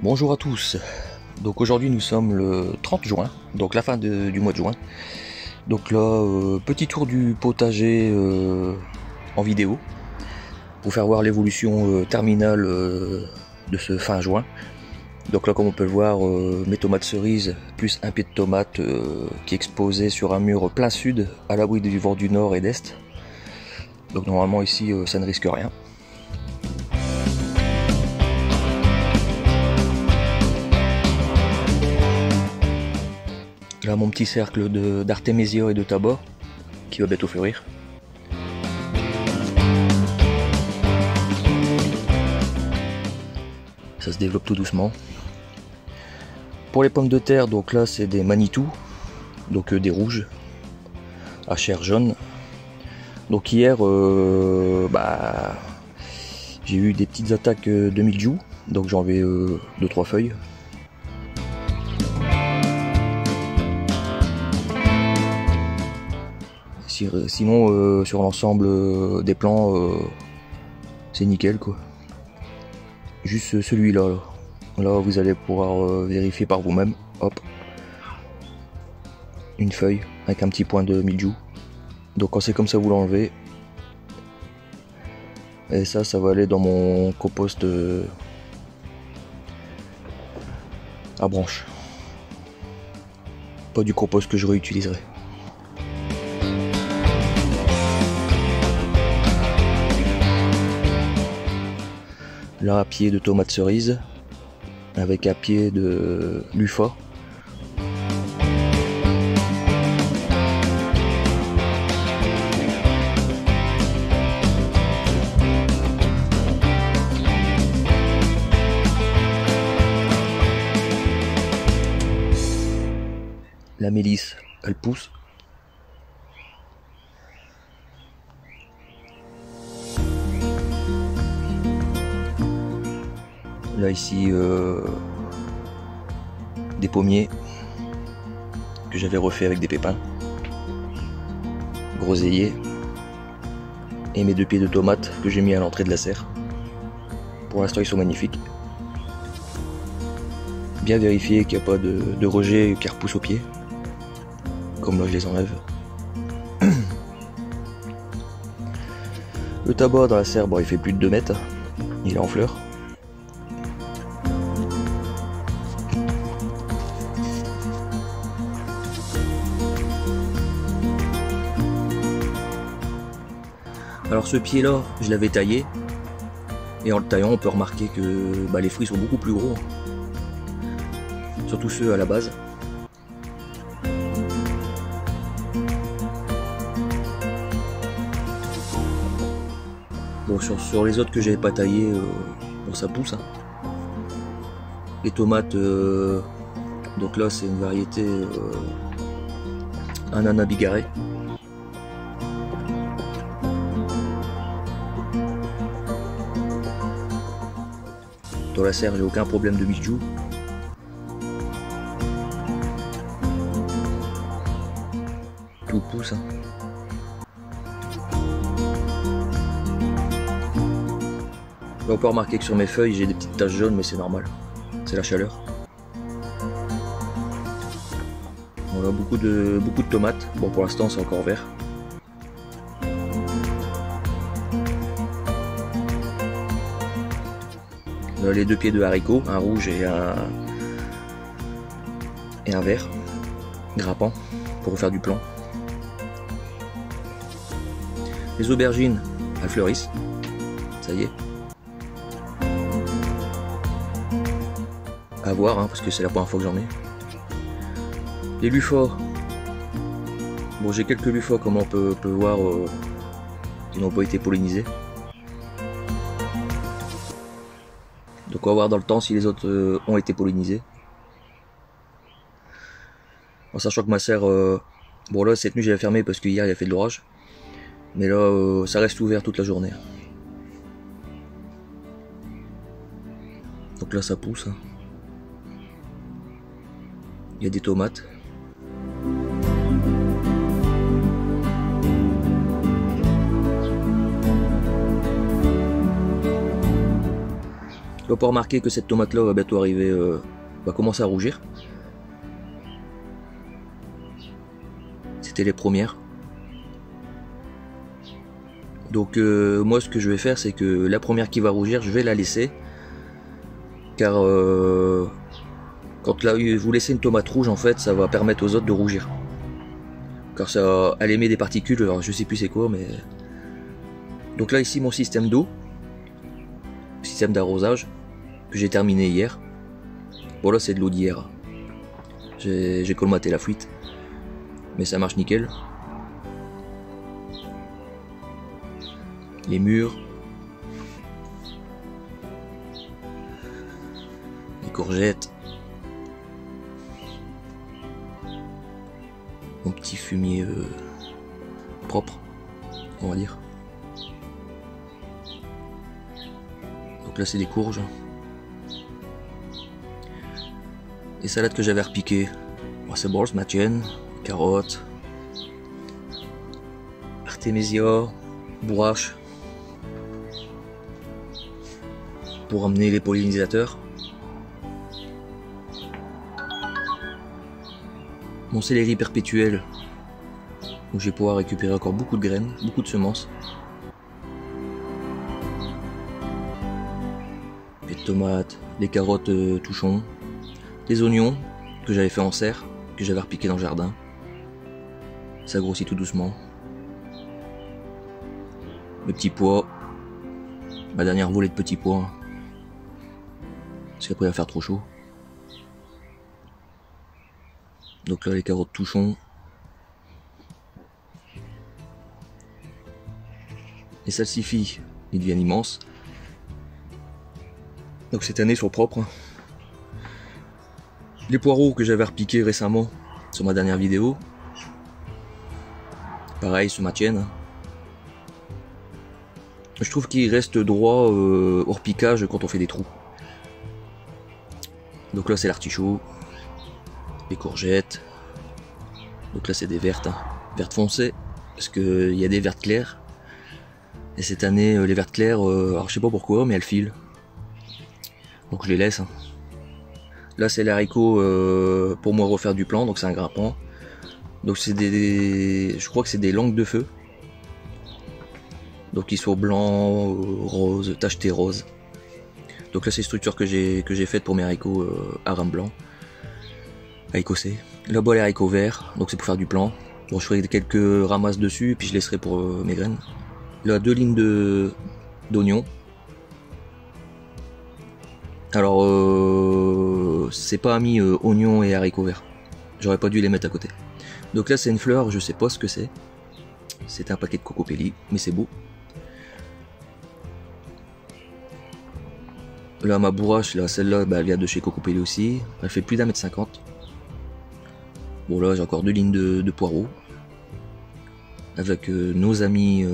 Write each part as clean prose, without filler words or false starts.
Bonjour à tous. Donc aujourd'hui nous sommes le 30 juin, donc la fin du mois de juin. Donc là, petit tour du potager en vidéo pour faire voir l'évolution terminale de ce fin juin. Donc là, comme on peut le voir, mes tomates cerises plus un pied de tomate qui est exposé sur un mur plein sud à l'abri du vent du nord et d'est. Donc normalement ici ça ne risque rien. Là mon petit cercle d'artémésia et de tabac qui va bientôt fleurir. Ça se développe tout doucement. Pour les pommes de terre, donc là c'est des Manitou, donc des rouges à chair jaune. Donc hier j'ai eu des petites attaques de mildiou, donc j'ai enlevé 2-3 feuilles. Sinon sur l'ensemble des plants c'est nickel quoi. Juste celui-là là vous allez pouvoir vérifier par vous-même. Hop, une feuille avec un petit point de mildiou. Donc quand c'est comme ça vous l'enlevez. Et ça va aller dans mon compost à branches. Pas du compost que je réutiliserai. Là, un pied de tomates cerises avec un pied de Lufa. La mélisse, elle pousse. Là ici des pommiers que j'avais refait avec des pépins, groseilliers, et mes 2 pieds de tomates que j'ai mis à l'entrée de la serre. Pour l'instant ils sont magnifiques. Bien vérifier qu'il n'y a pas de rejet qui repousse au pied. Comme là je les enlève. Le tabac dans la serre, il fait plus de 2 mètres, il est en fleurs. Alors ce pied là, je l'avais taillé, et en le taillant on peut remarquer que les fruits sont beaucoup plus gros, surtout ceux à la base. Bon, sur les autres que j'avais pas taillé, ça pousse. Les tomates, donc là c'est une variété ananas bigarré. Dans la serre, j'ai aucun problème de mildiou. Tout pousse. Là, on peut remarquer que sur mes feuilles, j'ai des petites taches jaunes, mais c'est normal. C'est la chaleur. On a beaucoup de tomates. Bon, pour l'instant, c'est encore vert. Les 2 pieds de haricots, un rouge et un vert, grappant, pour faire du plan. Les aubergines, elles fleurissent, ça y est. À voir, parce que c'est la première fois que j'en ai. Les lufas, bon j'ai quelques lufas comme on peut voir, qui n'ont pas été pollinisés. Donc on va voir dans le temps si les autres ont été pollinisés. En sachant que ma serre, bon là cette nuit j'avais fermé parce qu'hier il a fait de l'orage. Mais là ça reste ouvert toute la journée. Donc là ça pousse. Il y a des tomates. On peut remarquer que cette tomate là va bientôt arriver, va commencer à rougir. C'était les premières. Donc moi ce que je vais faire, c'est que la première qui va rougir, je vais la laisser. Car quand là, vous laissez une tomate rouge, en fait, ça va permettre aux autres de rougir. Car ça, elle émet des particules, alors je sais plus c'est quoi, mais... Donc là, ici, mon système d'eau, système d'arrosage, que j'ai terminé hier. Bon là, c'est de l'eau d'hier. J'ai colmaté la fuite, mais ça marche nickel. Les murs, les courgettes, mon petit fumier propre, on va dire. Donc là c'est des courges. Les salades que j'avais repiquées, c'est balls, matchen, carottes, artémisia, bourrache, pour amener les pollinisateurs. Mon céleri perpétuel, où je vais pouvoir récupérer encore beaucoup de graines, beaucoup de semences. Les tomates, les carottes touchons, les oignons que j'avais fait en serre, que j'avais repiqué dans le jardin. Ça grossit tout doucement. Les petits pois, ma dernière volée de petits pois, parce qu'après il va faire trop chaud. Donc là les carottes touchons. Les salsifis, ils deviennent immenses. Donc cette année ils sont propres. Les poireaux que j'avais repiqués récemment sur ma dernière vidéo. Pareil, se maintiennent. Je trouve qu'ils restent droits au repiquage quand on fait des trous. Donc là c'est l'artichaut. Les courgettes. Donc là c'est des vertes, vertes foncées, parce qu'il y a des vertes claires. Et cette année les vertes claires, alors je sais pas pourquoi, mais elles filent. Donc je les laisse. Là c'est les haricots pour moi refaire du plan, donc c'est un grimpant. Donc c'est je crois que c'est des langues de feu. Donc ils sont blancs, roses, tachetés roses. Donc là c'est une structure que j'ai faite pour mes haricots à rame blanc. Haricots C. Là-bas les haricots verts, donc c'est pour faire du plan. Bon, je ferai quelques ramasses dessus, puis je laisserai pour mes graines. Là 2 lignes d'oignons. Alors c'est pas mis oignons et haricots verts. J'aurais pas dû les mettre à côté. Donc là c'est une fleur, je sais pas ce que c'est. C'est un paquet de cocopelli, mais c'est beau. Là ma bourrache, là celle-là, elle vient de chez Cocopelli aussi. Elle fait plus d'1,50 m. Bon là j'ai encore 2 lignes de poireaux. Avec nos amis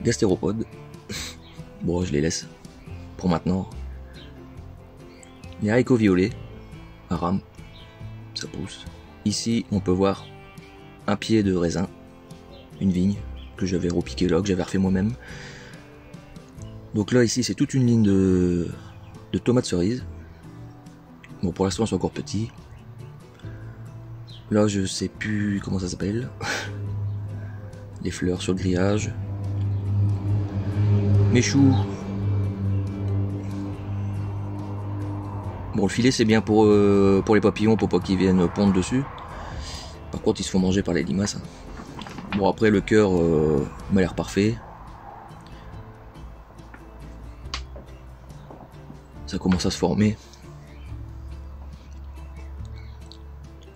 gastéropodes. Bon je les laisse pour maintenant. Les haricots violets, à rame, ça pousse. Ici on peut voir un pied de raisin, une vigne que j'avais repiqué là, que j'avais refait moi-même. Donc là ici c'est toute une ligne de tomates cerises. Bon pour l'instant c'est encore petit. Là je sais plus comment ça s'appelle. Les fleurs sur le grillage. Mes choux. Bon le filet c'est bien pour les papillons, pour pas qu'ils viennent pondre dessus. Par contre ils se font manger par les limaces. Bon après le cœur m'a l'air parfait. Ça commence à se former.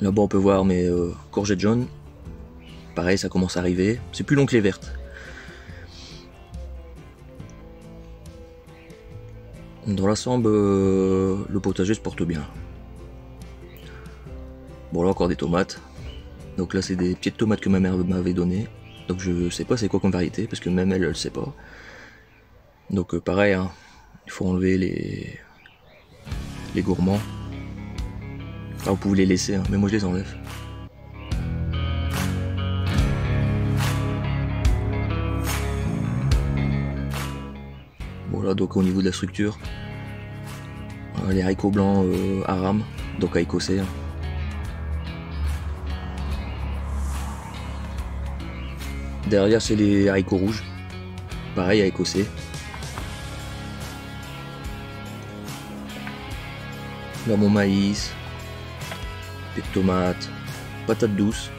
Là-bas on peut voir mes courgettes jaunes. Pareil ça commence à arriver. C'est plus long que les vertes. Dans l'ensemble le potager se porte bien. Bon là encore des tomates. Donc là c'est des pieds de tomates que ma mère m'avait donné. Donc je sais pas c'est quoi comme variété parce que même elle le sait pas. Donc pareil hein, il faut enlever les gourmands. Ah, vous pouvez les laisser, hein, mais moi je les enlève. Bon Voilà, donc au niveau de la structure, les haricots blancs Aram, donc à écossais. Derrière c'est les haricots rouges, pareil à écossais. Là mon maïs, des tomates, patates douces.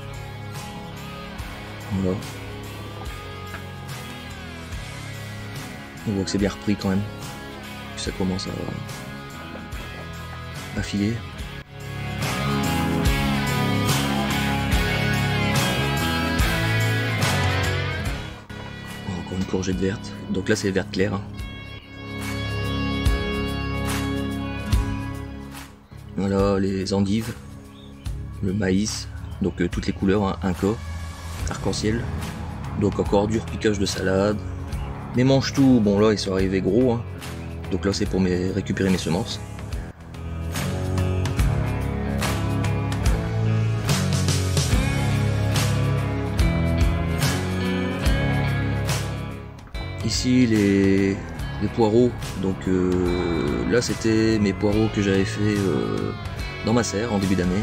Voilà. On voit que c'est bien repris quand même. Puis ça commence à filer. Encore une courgette verte. Donc là c'est verte claire. Hein. Voilà les endives, le maïs, donc toutes les couleurs, hein, un cas, arc-en-ciel. Donc encore du repiquage de salade. Mes mange-tout, bon là ils sont arrivés gros, hein. Donc là c'est pour récupérer mes semences. Ici les poireaux, donc là c'était mes poireaux que j'avais fait dans ma serre en début d'année,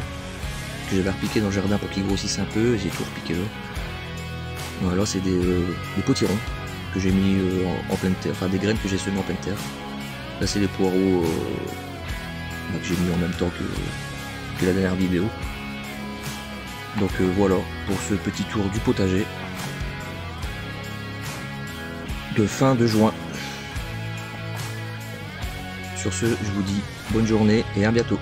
que j'avais repiqué dans le jardin pour qu'ils grossissent un peu, j'ai tout repiqué là. Voilà, c'est des potirons que j'ai mis en pleine terre, enfin des graines que j'ai semées en pleine terre. Là c'est les poireaux que j'ai mis en même temps que la dernière vidéo. Donc voilà pour ce petit tour du potager de fin de juin. Sur ce, je vous dis bonne journée et à bientôt.